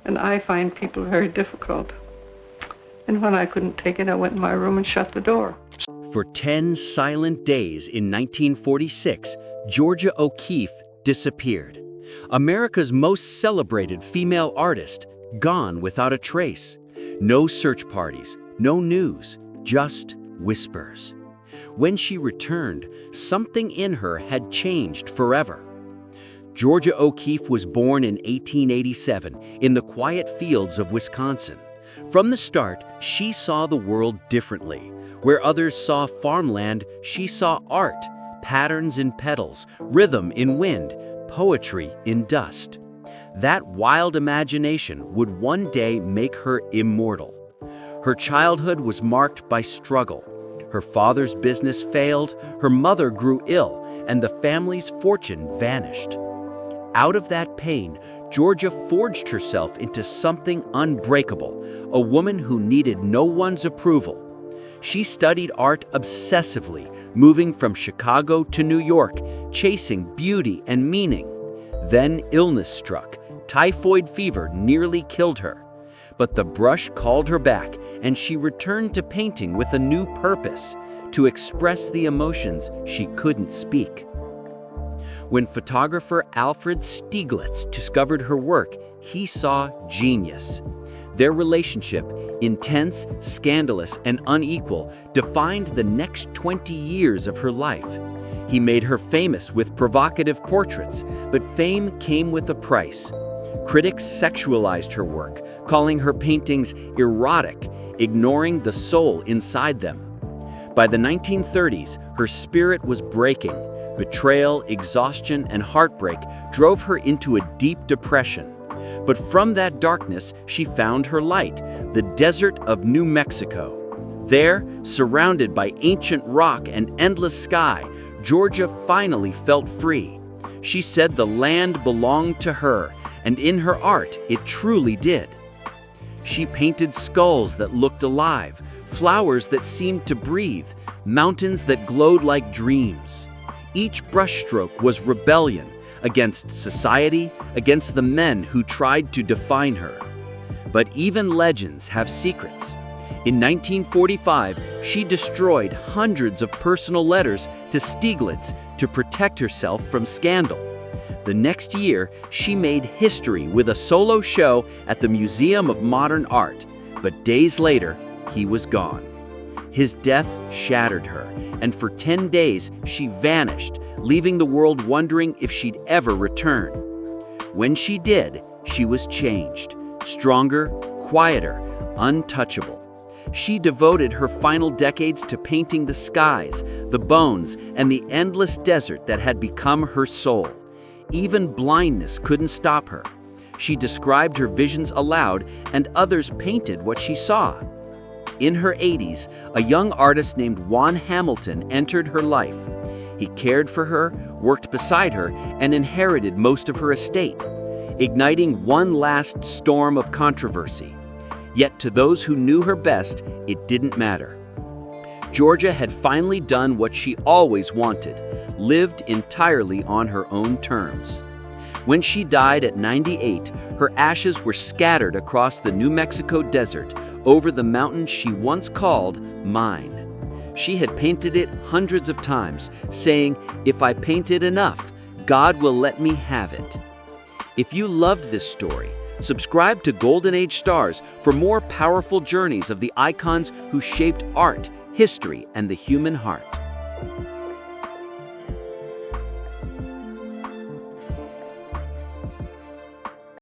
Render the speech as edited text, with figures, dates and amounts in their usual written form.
And I find people very difficult. And when I couldn't take it, I went in my room and shut the door. For 10 silent days in 1946, Georgia O'Keeffe disappeared. America's most celebrated female artist, gone without a trace. No search parties, no news, just whispers. When she returned, something in her had changed forever. Georgia O'Keeffe was born in 1887 in the quiet fields of Wisconsin. From the start, she saw the world differently. Where others saw farmland, she saw art, patterns in petals, rhythm in wind, poetry in dust. That wild imagination would one day make her immortal. Her childhood was marked by struggle. Her father's business failed, her mother grew ill, and the family's fortune vanished. Out of that pain, Georgia forged herself into something unbreakable, a woman who needed no one's approval. She studied art obsessively, moving from Chicago to New York, chasing beauty and meaning. Then illness struck. Typhoid fever nearly killed her. But the brush called her back, and she returned to painting with a new purpose, to express the emotions she couldn't speak. When photographer Alfred Stieglitz discovered her work, he saw genius. Their relationship, intense, scandalous, and unequal, defined the next 20 years of her life. He made her famous with provocative portraits, but fame came with a price. Critics sexualized her work, calling her paintings erotic, ignoring the soul inside them. By the 1930s, her spirit was breaking. Betrayal, exhaustion, and heartbreak drove her into a deep depression. But from that darkness, she found her light, the desert of New Mexico. There, surrounded by ancient rock and endless sky, Georgia finally felt free. She said the land belonged to her, and in her art, it truly did. She painted skulls that looked alive, flowers that seemed to breathe, mountains that glowed like dreams. Each brushstroke was rebellion against society, against the men who tried to define her. But even legends have secrets. In 1945, she destroyed hundreds of personal letters to Stieglitz to protect herself from scandal. The next year, she made history with a solo show at the Museum of Modern Art, but days later, he was gone. His death shattered her, and for 10 days she vanished, leaving the world wondering if she'd ever return. When she did, she was changed, stronger, quieter, untouchable. She devoted her final decades to painting the skies, the bones, and the endless desert that had become her soul. Even blindness couldn't stop her. She described her visions aloud, and others painted what she saw. In her 80s, a young artist named Juan Hamilton entered her life. He cared for her, worked beside her, and inherited most of her estate, igniting one last storm of controversy. Yet to those who knew her best, it didn't matter. Georgia had finally done what she always wanted, lived entirely on her own terms. When she died at 98, her ashes were scattered across the New Mexico desert over the mountain she once called mine. She had painted it hundreds of times, saying, "If I paint it enough, God will let me have it." If you loved this story, subscribe to Golden Age Stars for more powerful journeys of the icons who shaped art, history, and the human heart.